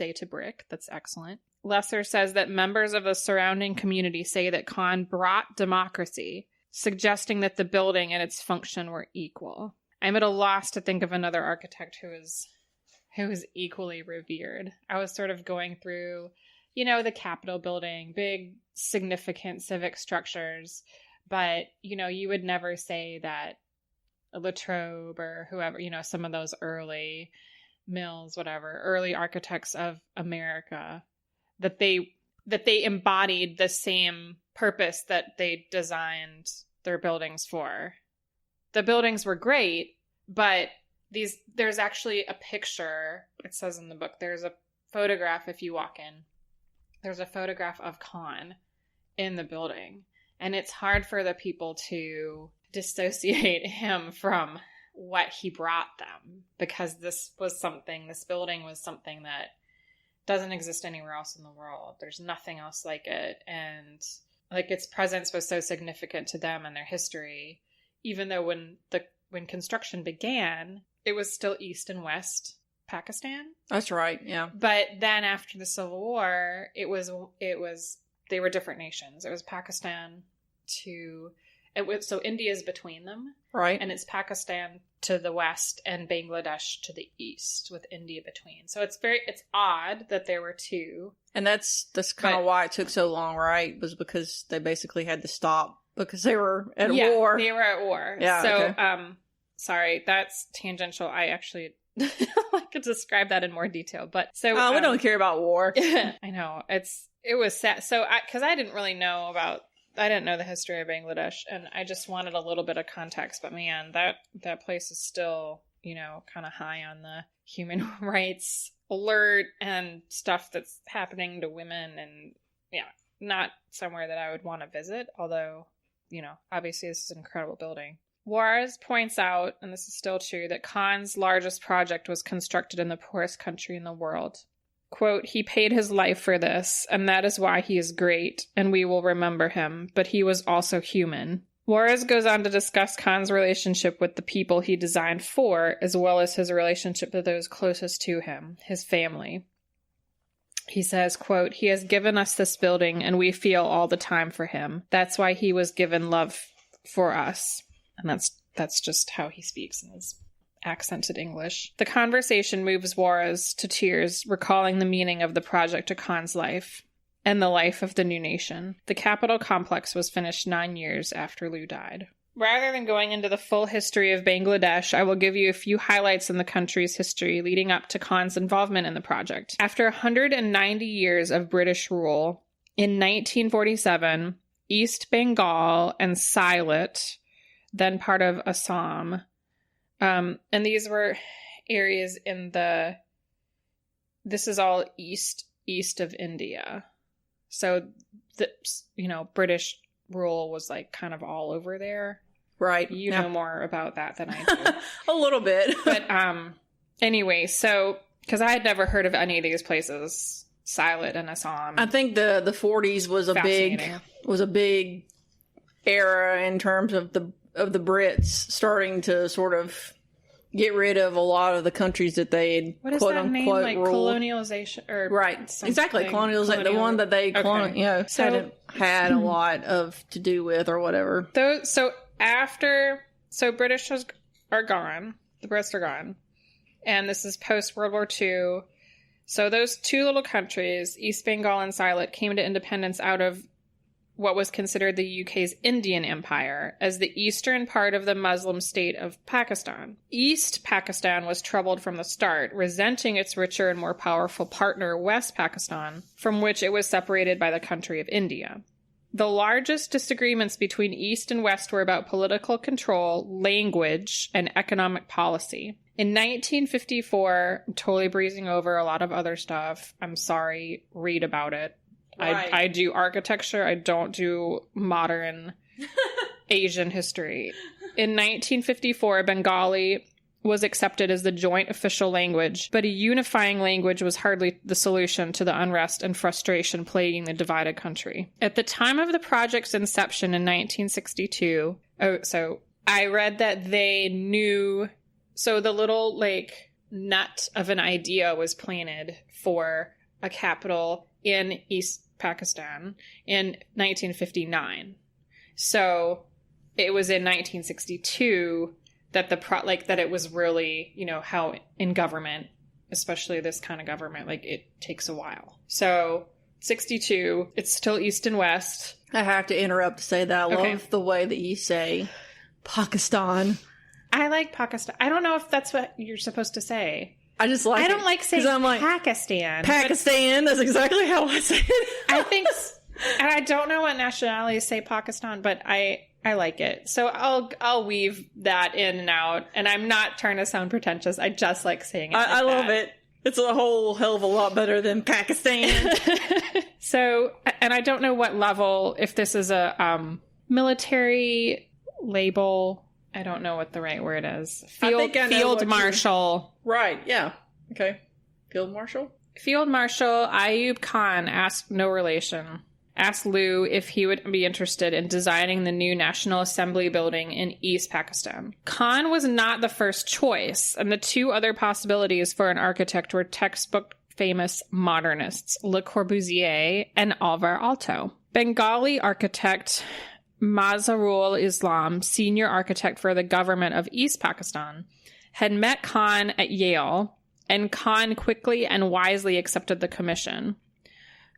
say to brick. That's excellent. Lesser says that members of the surrounding community say that Kahn brought democracy, suggesting that the building and its function were equal. I'm at a loss to think of another architect who is equally revered. I was sort of going through, the Capitol building, big, significant civic structures, but, you would never say that Latrobe or whoever, some of those early Mills, whatever, early architects of America, that they embodied the same purpose that they designed their buildings for. The buildings were great, but there's actually a picture, it says in the book, there's a photograph if you walk in. There's a photograph of Kahn in the building, and it's hard for the people to dissociate him from what he brought them, because this building was something that doesn't exist anywhere else in the world. There's nothing else like it, and its presence was so significant to them and their history, even though when construction began, it was still East and West Pakistan. That's right, yeah. But then after the Civil War, they were different nations. It was Pakistan so India's between them. Right. And it's Pakistan to the west and Bangladesh to the east, with India between. So it's odd that there were two. And that's kind of why it took so long, right? Was because they basically had to stop because they were at war. They were at war. Yeah. So, okay. Sorry, that's tangential. I actually could describe that in more detail, but so we don't care about war. I know it was sad. So because I didn't know the history of Bangladesh, and I just wanted a little bit of context. But man, that place is still, kind of high on the human rights alert and stuff that's happening to women, and not somewhere that I would want to visit. Although, obviously this is an incredible building. Juarez points out, and this is still true, that Kahn's largest project was constructed in the poorest country in the world. Quote, he paid his life for this, and that is why he is great, and we will remember him, but he was also human. Juarez goes on to discuss Kahn's relationship with the people he designed for, as well as his relationship with those closest to him, his family. He says, quote, he has given us this building, and we feel all the time for him. That's why he was given love for us. And that's just how he speaks in his accented English. The conversation moves Juarez to tears, recalling the meaning of the project to Kahn's life and the life of the new nation. The Capitol complex was finished 9 years after Lou died. Rather than going into the full history of Bangladesh, I will give you a few highlights in the country's history leading up to Kahn's involvement in the project. After 190 years of British rule, in 1947, East Bengal and Sylhet, then part of Assam, and these were areas this is all east of India. So, British rule was kind of all over there. Right. You know more about that than I do. A little bit. But anyway, so, because I had never heard of any of these places, Sylhet and Assam. I think the 40s was a big era in terms of the Brits starting to sort of get rid of a lot of the countries that they had, what is quote that name? Like ruled. Colonialization, or right? Exactly, colonialization. The one that they hadn't had a lot to do with or whatever. So British are gone. The Brits are gone, and this is post World War II. So those two little countries, East Bengal and Sylhet, came to independence out of what was considered the UK's Indian Empire as the eastern part of the Muslim state of Pakistan. East Pakistan was troubled from the start, resenting its richer and more powerful partner, West Pakistan, from which it was separated by the country of India. The largest disagreements between East and West were about political control, language, and economic policy. In 1954, I'm totally breezing over a lot of other stuff. I'm sorry, read about it. Right. I do architecture. I don't do modern Asian history. In 1954, Bengali was accepted as the joint official language, but a unifying language was hardly the solution to the unrest and frustration plaguing the divided country. At the time of the project's inception in 1962, so I read that they knew, so the little nut of an idea was planted for a capital in East Pakistan in 1959. So it was in 1962 that that it was really, how in government, especially this kind of government, like it takes a while. So 62, it's still East and West. I have to interrupt to say that I love the way that you say Pakistan. I like Pakistan. I don't know if that's what you're supposed to say. I just like I don't like saying Pakistan. Pakistan, that's exactly how I say it. I think, and I don't know what nationalities say Pakistan, but I like it. So I'll weave that in and out. And I'm not trying to sound pretentious. I just like saying it. I love it. It's a whole hell of a lot better than Pakistan. So, and I don't know what level, if this is a military label. I don't know what the right word is. Field Marshal. Right, yeah. Okay. Field Marshal? Field Marshal Ayub Khan asked Lou if he would be interested in designing the new National Assembly building in East Pakistan. Khan was not the first choice, and the two other possibilities for an architect were textbook famous modernists, Le Corbusier and Alvar Aalto. Bengali architect Mazharul Islam, senior architect for the government of East Pakistan, had met Khan at Yale, and Khan quickly and wisely accepted the commission.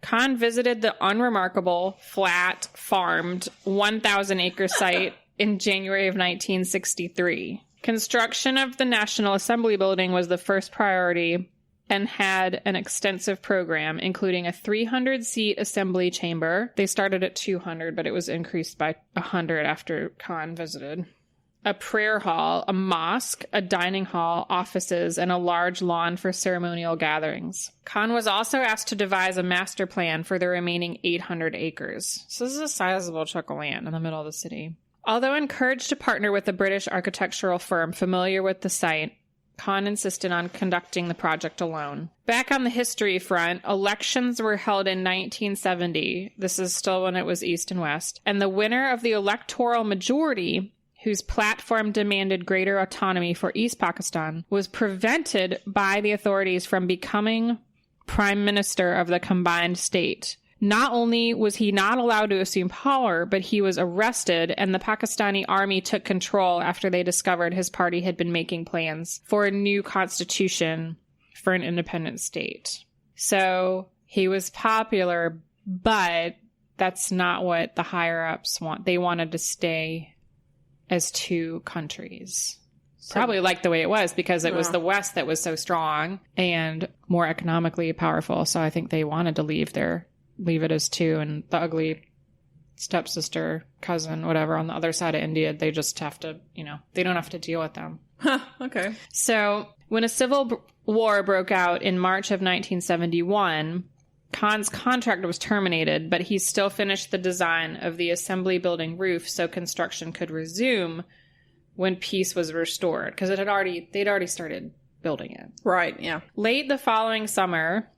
Khan visited the unremarkable, flat, farmed, 1,000-acre site in January of 1963. Construction of the National Assembly building was the first priority and had an extensive program, including a 300-seat assembly chamber. They started at 200, but it was increased by 100 after Khan visited. A prayer hall, a mosque, a dining hall, offices, and a large lawn for ceremonial gatherings. Khan was also asked to devise a master plan for the remaining 800 acres. So this is a sizable chunk of land in the middle of the city. Although encouraged to partner with a British architectural firm familiar with the site, Khan insisted on conducting the project alone. Back on the history front, elections were held in 1970. This is still when it was East and West. And the winner of the electoral majority, whose platform demanded greater autonomy for East Pakistan, was prevented by the authorities from becoming prime minister of the combined state. Not only was he not allowed to assume power, but he was arrested, and the Pakistani army took control after they discovered his party had been making plans for a new constitution for an independent state. So he was popular, but that's not what the higher-ups want. They wanted to stay as two countries. Probably like the way it was because it was the West that was so strong and more economically powerful. So I think they wanted to leave it as two, and the ugly stepsister, cousin, whatever, on the other side of India, they just have to, they don't have to deal with them. Huh, okay. So when a civil war broke out in March of 1971, Khan's contract was terminated, but he still finished the design of the assembly building roof so construction could resume when peace was restored, because they'd already started building it. Right, yeah. Late the following summer,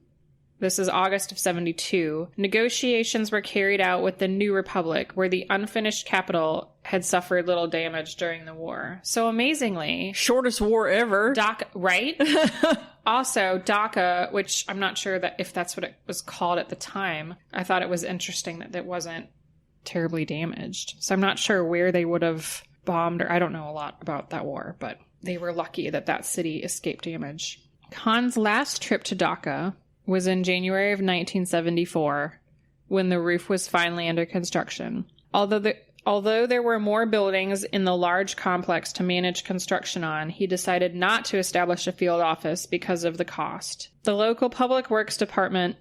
this is August of 72, negotiations were carried out with the New Republic, where the unfinished capital had suffered little damage during the war. So amazingly... Shortest war ever. Dhaka, right? Also, Dhaka, which I'm not sure that if that's what it was called at the time, I thought it was interesting that it wasn't terribly damaged. So I'm not sure where they would have bombed, or I don't know a lot about that war, but they were lucky that that city escaped damage. Khan's last trip to Dhaka was in January of 1974, when the roof was finally under construction. Although there were more buildings in the large complex to manage construction on, he decided not to establish a field office because of the cost. The local public works department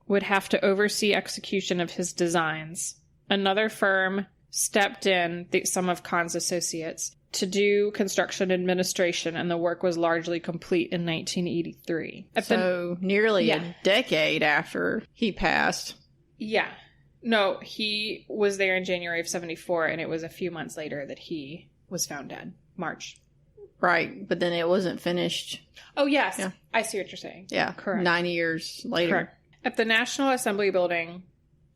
would have to oversee execution of his designs. Another firm stepped in, some of Khan's associates, to do construction administration, and the work was largely complete in 1983. So nearly a decade after he passed. Yeah. No, he was there in January of 74, and it was a few months later that he was found dead. March. Right, but then it wasn't finished. Oh, yes. Yeah. I see what you're saying. Yeah. Correct. 9 years later. Correct. At the National Assembly building,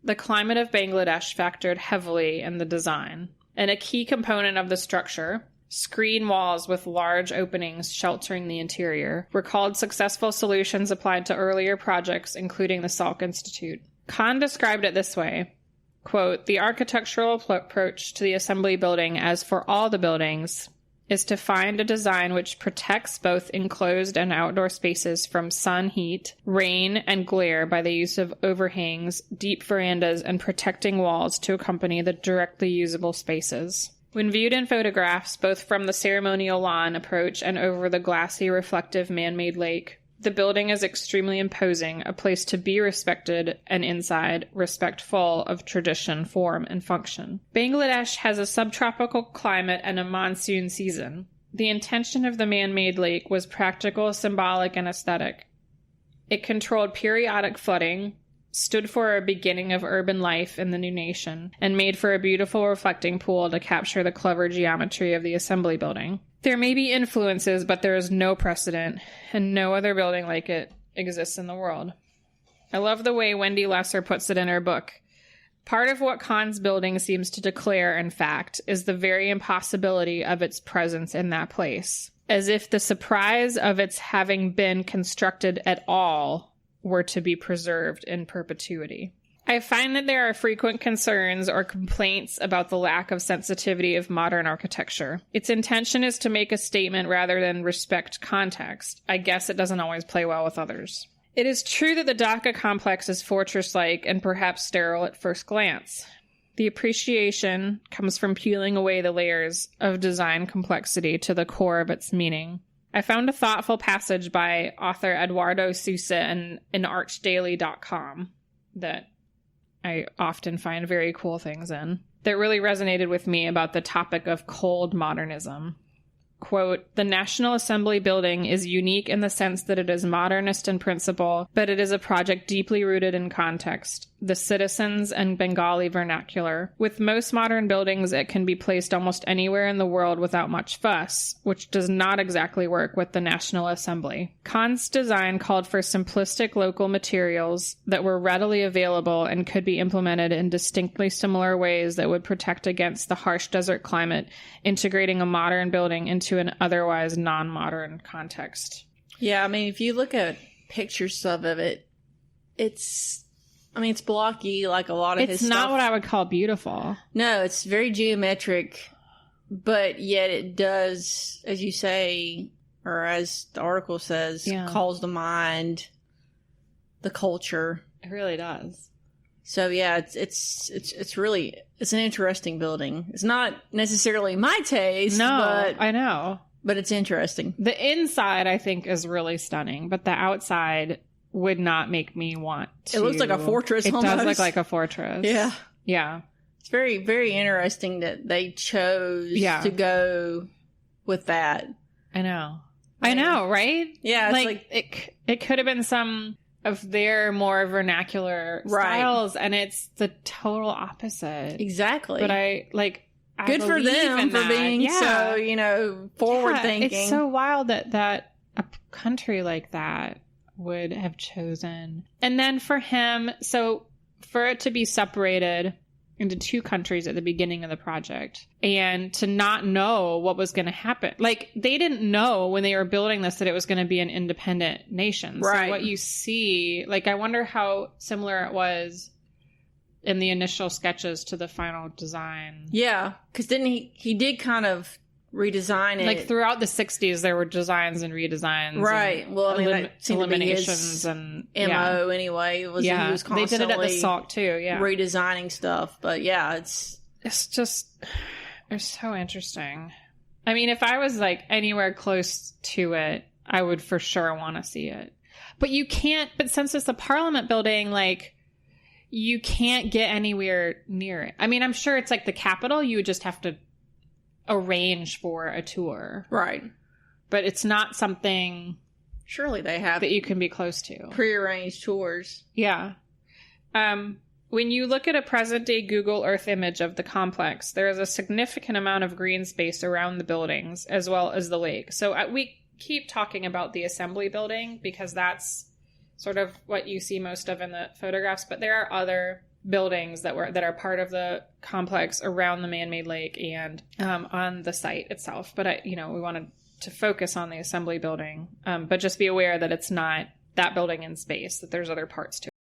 the climate of Bangladesh factored heavily in the design. And a key component of the structure, screen walls with large openings sheltering the interior were called successful solutions applied to earlier projects, including the Salk Institute. Kahn described it this way, quote, "The architectural approach to the assembly building, as for all the buildings, is to find a design which protects both enclosed and outdoor spaces from sun, heat, rain, and glare by the use of overhangs, deep verandas, and protecting walls to accompany the directly usable spaces. When viewed in photographs, both from the ceremonial lawn approach and over the glassy, reflective man-made lake, the building is extremely imposing, a place to be respected, and inside, respectful of tradition, form, and function. Bangladesh has a subtropical climate and a monsoon season. The intention of the man-made lake was practical, symbolic, and aesthetic. It controlled periodic flooding, stood for a beginning of urban life in the new nation, and made for a beautiful reflecting pool to capture the clever geometry of the assembly building. There may be influences, but there is no precedent, and no other building like it exists in the world." I love the way Wendy Lesser puts it in her book. Part of what Kahn's building seems to declare, in fact, is the very impossibility of its presence in that place, as if the surprise of its having been constructed at all were to be preserved in perpetuity. I find that there are frequent concerns or complaints about the lack of sensitivity of modern architecture. Its intention is to make a statement rather than respect context. I guess it doesn't always play well with others. It is true that the Dhaka complex is fortress-like and perhaps sterile at first glance. The appreciation comes from peeling away the layers of design complexity to the core of its meaning. I found a thoughtful passage by author Eduardo Sousa in archdaily.com that I often find very cool things in that really resonated with me about the topic of cold modernism. Quote, "The National Assembly building is unique in the sense that it is modernist in principle, but it is a project deeply rooted in context, the citizens and Bengali vernacular. With most modern buildings, it can be placed almost anywhere in the world without much fuss, which does not exactly work with the National Assembly. Kahn's design called for simplistic local materials that were readily available and could be implemented in distinctly similar ways that would protect against the harsh desert climate, integrating a modern building into an otherwise non-modern context." Yeah, I mean, if you look at pictures of it, it's blocky like a lot of his stuff. It's not what I would call beautiful. No, it's very geometric, but yet it does, as you say, or as the article says, calls to mind the culture. It really does. So yeah, it's really, it's an interesting building. It's not necessarily my taste. No, but I know. But it's interesting. The inside, I think, is really stunning, but the outside would not make me want to. It looks like a fortress. It almost. does look like a fortress. Yeah. Yeah. It's very, very interesting that they chose to go with that. I know. I know, right? Yeah. It's it could have been some of their more vernacular styles, and it's the total opposite. Exactly. But I good for them for being so, forward thinking. It's so wild that a country like that would have chosen. And then for him, so for it to be separated into two countries at the beginning of the project and to not know what was going to happen. Like, they didn't know when they were building this that it was going to be an independent nation. Right. So what you see, I wonder how similar it was in the initial sketches to the final design. Yeah, because didn't he did kind of redesign it. Throughout the 60s, there were designs and redesigns. Right. And well, I mean, that seemed eliminations to be his and MO anyway. He was constantly they did it at the Salk too. Yeah, redesigning stuff. But yeah, it's so interesting. I mean, if I was anywhere close to it, I would for sure want to see it. But you can't. But since it's a Parliament building, you can't get anywhere near it. I mean, I'm sure it's the Capitol. You would just have to arrange for a tour. Right. But it's not something surely they have that you can be close to. Prearranged tours. Yeah. When you look at a present-day Google Earth image of the complex, there is a significant amount of green space around the buildings, as well as the lake. So we keep talking about the assembly building because that's sort of what you see most of in the photographs, but there are other buildings that are part of the complex around the man-made lake and on the site itself. But we wanted to focus on the assembly building, but just be aware that it's not that building in space, that there's other parts to it.